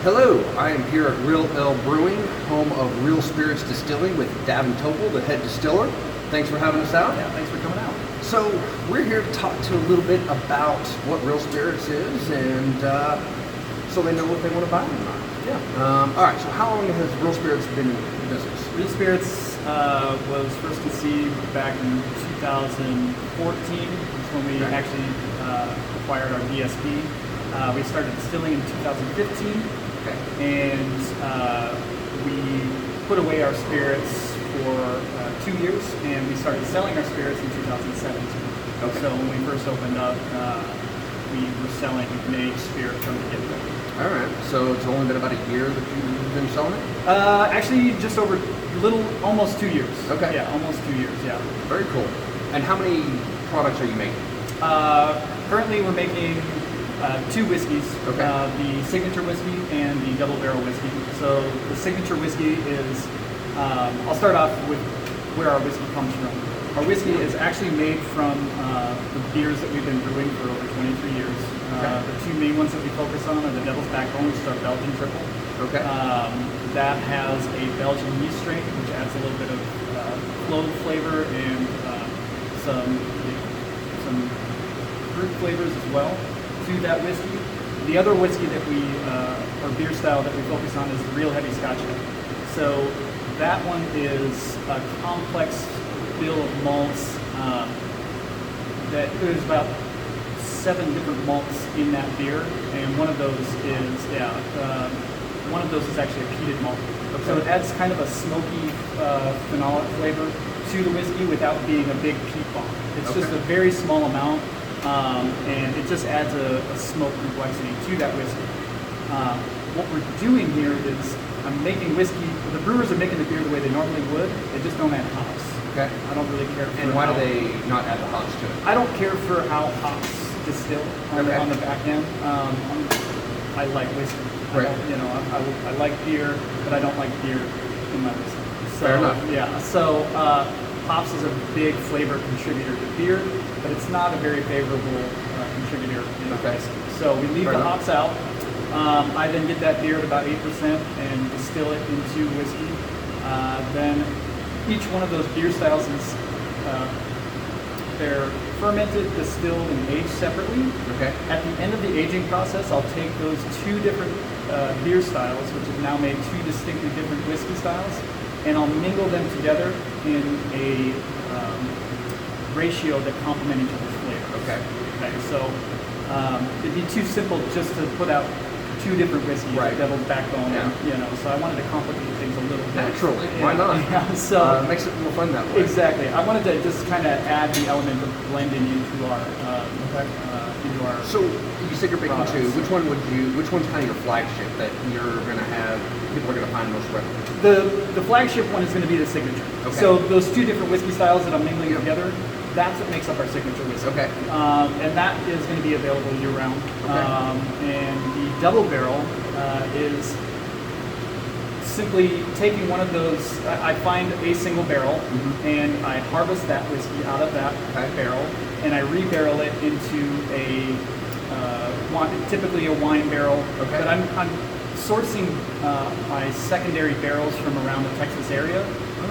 Hello, I am here at Real Brewing, home of Real Spirits Distilling with Davin Topel, the head distiller. Thanks for having us out. Yeah, thanks for coming out. So we're here to talk to a little bit about what Real Spirits is, and so they know what they want to buy or not. Yeah. All right. So how long has Real Spirits been in business? Real Spirits was first conceived back in 2014. That's when we actually acquired our DSP. We started distilling in 2015, and we put away our spirits for 2 years, and we started selling our spirits in 2017. Okay. So when we first opened up, we were selling an aged spirit from the get-go. All right. So it's only been about a year that you've been selling it? Actually, just over almost 2 years. Okay. Yeah, almost 2 years. Yeah. Very cool. And how many products are you making? Currently, we're making 2 whiskeys, Okay. the signature whiskey and the double barrel whiskey. So the signature whiskey is, I'll start off with where our whiskey comes from. Our whiskey is actually made from the beers that we've been brewing for over 23 years. Okay. The 2 main ones that we focus on are the Devil's Backbone, which is our Belgian triple. Okay. That has a Belgian yeast strain, which adds a little bit of clove flavor and some fruit flavors as well to that whiskey. The other whiskey that we, or beer style that we focus on is the Real Heavy Scotch Ale. So that one is a complex bill of malts that there's about 7 different malts in that beer, and one of those is actually a peated malt. Okay. So it adds kind of a smoky phenolic flavor to the whiskey without being a big peat bomb. It's just a very small amount. And it just adds a smoke complexity to that whiskey. What we're doing here is I'm making whiskey. The brewers are making the beer the way they normally would. They just don't add hops. Okay. I don't really care for. And why do they not add the hops to it? I don't care for how hops distill on the back end. I like whiskey. Right. I like beer, but I don't like beer in my whiskey. So, fair enough. Yeah. So hops is a big flavor contributor to beer, but it's not a very favorable contributor in whiskey. So we leave the hops out. I then get that beer at about 8% and distill it into whiskey. Then each one of those beer styles is they're fermented, distilled, and aged separately. Okay. At the end of the aging process, I'll take those 2 different beer styles, which have now made 2 distinctly different whiskey styles, and I'll mingle them together in a ratio that complement each other's flavors. Okay. So it'd be too simple just to put out 2 different whiskeys, right. Devil's Backbone, Yeah. so I wanted to complicate things a little bit. Naturally, why not? Yeah, so it makes it more fun that way. Exactly. I wanted to just kind of add the element of blending into our So you said you're making products. 2. Which one's kind of your flagship that you're going to have, people are going to find most readily? The flagship one is going to be the signature. Okay. So those 2 different whiskey styles that I'm mingling together, that's what makes up our signature whiskey. Okay. And that is going to be available year round. Okay. And the double barrel is simply taking one of those. I find a single barrel, and I harvest that whiskey out of that barrel, and I rebarrel it into typically a wine barrel. Okay. But I'm sourcing my secondary barrels from around the Texas area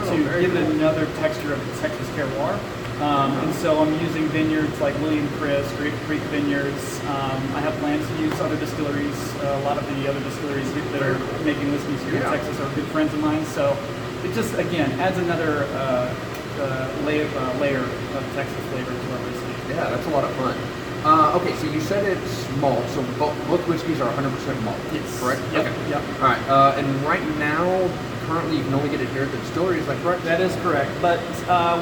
to give it another texture of the Texas terroir. And so I'm using vineyards like William Chris, Great Creek Vineyards. I have plans to use other distilleries. A lot of the other distilleries that are making whiskeys here in Texas are good friends of mine. So it just, again, adds another layer of Texas flavor to our whiskey. Yeah, that's a lot of fun. Okay, so you said it's malt, so both whiskeys are 100% malt, yes. Correct? Yep. Okay. Yep. All right, and right now, currently you can only get it here at the distillery, is that correct? That is correct, but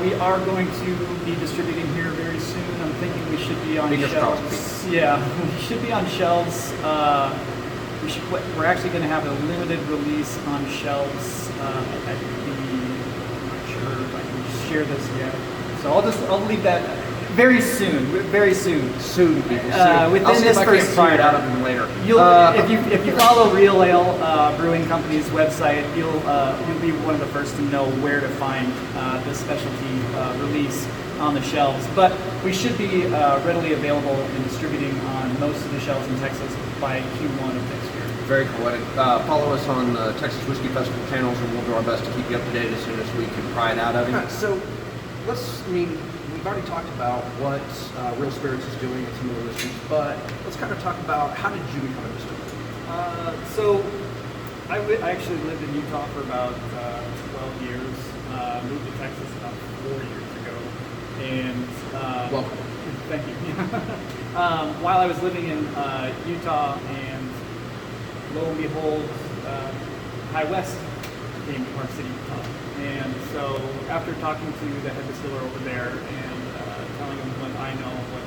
we are going to be distributing here very soon. I'm thinking we should be on shelves. Yeah, we should be on shelves. We're actually going to have a limited release on shelves I'm not sure if I can share this yet. So I'll leave that. Very soon. Soon, people. Within I'll see this if I first can't pry it year. out of them later. If you follow Real Ale Brewing Company's website, you'll be one of the first to know where to find this specialty release on the shelves. But we should be readily available and distributing on most of the shelves in Texas by Q1 of next year. Very cool. And, follow us on the Texas Whiskey Festival channels, and we'll do our best to keep you up to date as soon as we can pry it out of you. So, we've already talked about what Real Spirits is doing with some of the whiskeys, but let's kind of talk about how did you become a distiller? So I actually lived in Utah for about 12 years. Moved to Texas about 4 years ago, and welcome. Thank you. While I was living in Utah, and lo and behold, High West came to Park City, Utah. And so after talking to the head distiller over there and telling him what I know, what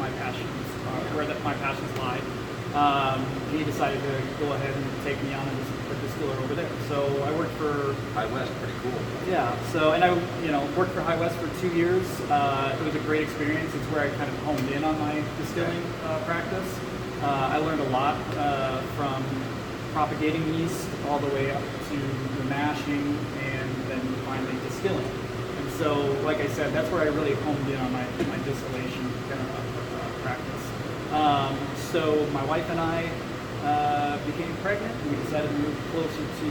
my passions are, where my passions lie, he decided to go ahead and take me on as a distiller over there. So I worked for High West, pretty cool. Yeah. So and I worked for High West for 2 years. It was a great experience. It's where I kind of honed in on my distilling practice. I learned a lot from propagating yeast all the way up to the mashing and then finally distilling. And so, like I said, that's where I really honed in on my distillation practice. So my wife and I became pregnant, and we decided to move closer to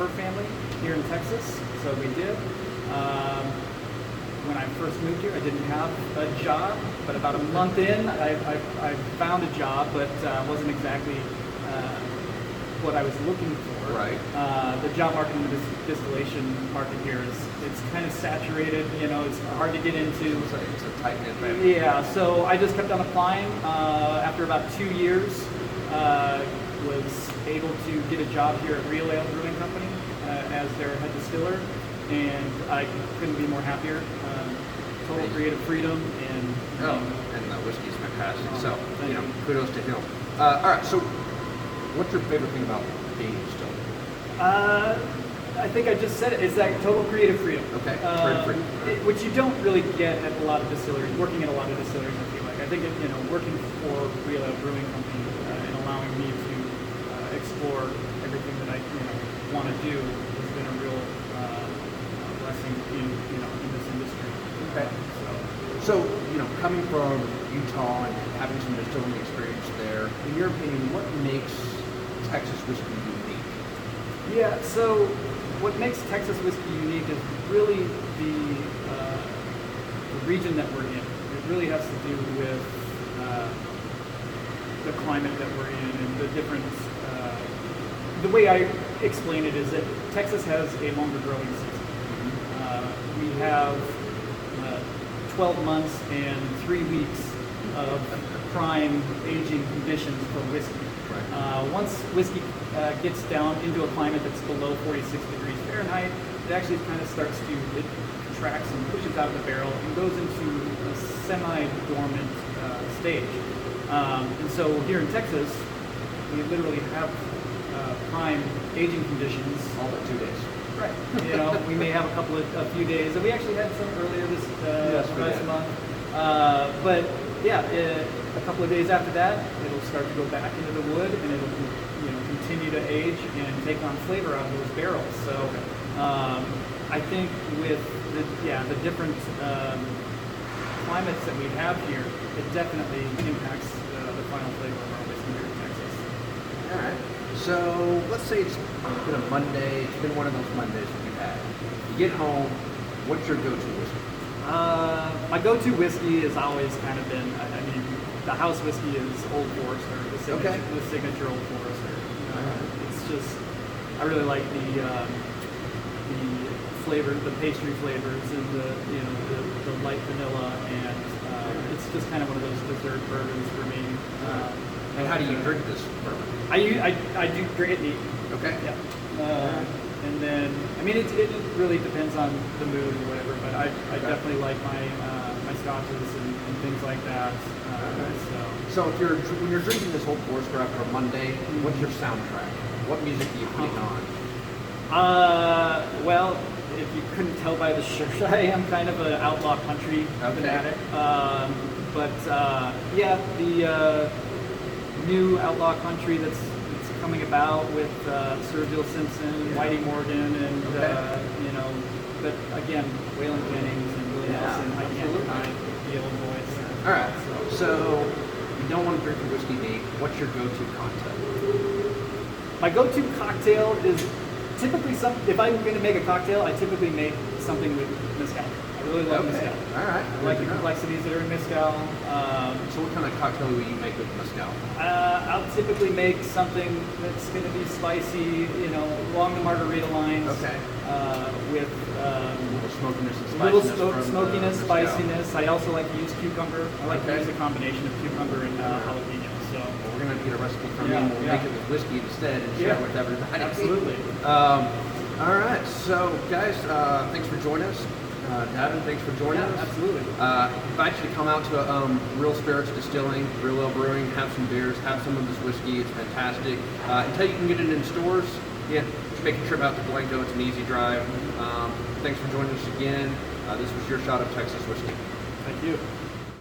her family here in Texas. So we did. When I first moved here, I didn't have a job, but about a month in, I found a job, but wasn't exactly what I was looking for. Right. The job market in the distillation market here it's kind of saturated. It's hard to get into. It's a tight knit family. Yeah. So I just kept on applying. After about 2 years, was able to get a job here at Real Brewing Company as their head distiller, and I couldn't be more happier. Total creative freedom and the whiskey is fantastic. So kudos to him. All right. So, what's your favorite thing about being a distiller? I think I just said it. It's that total creative freedom. Okay. Which you don't really get at a lot of distilleries. Working at a lot of distilleries, I feel like. I think working for Real Brewing Company and allowing me to explore everything that I want to do has been a real blessing in this industry. Okay. So coming from Utah and having some distilling experience there, in your opinion, what makes Texas whiskey unique? Yeah. So what makes Texas whiskey unique is really the region that we're in. It really has to do with the climate that we're in and the different. The way I explain it is that Texas has a longer growing season. We have 12 months and 3 weeks of prime aging conditions for whiskey. Right. Once whiskey gets down into a climate that's below 46 degrees Fahrenheit, it actually kind of it contracts and pushes out of the barrel and goes into a semi-dormant stage. And so here in Texas, we literally have prime aging conditions. All but 2 days. Right. We may have a few days, and we actually had some earlier this month. But yeah, a couple of days after that, it'll start to go back into the wood, and it'll continue to age and take on flavor out of those barrels. So I think with the different climates that we have here, it definitely impacts the final flavor of our whiskey here in Texas. All right. So let's say it's been a Monday. It's been one of those Mondays that you've had. You get home. What's your go-to whiskey? My go-to whiskey has always kind of been. The house whiskey is Old Forester, the signature Old Forester. It's just I really like the flavor, the pastry flavors, and the light vanilla, and it's just kind of one of those dessert bourbons for me. And how do you drink this bourbon? I do drink it neat. Okay. Yeah. And then it really depends on the mood or whatever, but I definitely like my scotches and things like that. So when you're drinking this Old Forester after a Monday, what's your soundtrack? What music do you put on? Well, if you couldn't tell by the shirt, I am kind of an outlaw country fanatic. The new outlaw country that's coming about with Sturgill Simpson, Whitey Morgan, and but again, Waylon Jennings and Willie Nelson. I can't deny the old voice. All right. So you don't want to drink your whiskey neat, what's your go-to cocktail? My go-to cocktail is typically if I'm going to make a cocktail, I typically make something with mezcal. I really love mezcal. All right. I like the complexities that are in mezcal. So what kind of cocktail will you make with mezcal? I'll typically make something that's going to be spicy, along the margarita lines. Okay. With little smokiness and spiciness. Smokiness, spiciness. I also like to use cucumber. I like to use a combination of cucumber and jalapeno. So we're going to get a recipe from you. We'll make it with whiskey instead and share it with everybody. Absolutely. All right. So guys, thanks for joining us. Davin, thanks for joining us. Absolutely. Invite you to come out to Real Spirits Distilling, Real Ale Brewing, have some beers, have some of this whiskey. It's fantastic. Until you can get it in stores, make a trip out to Blanco. It's an easy drive. Thanks for joining us again. This was your shot of Texas whiskey. Thank you.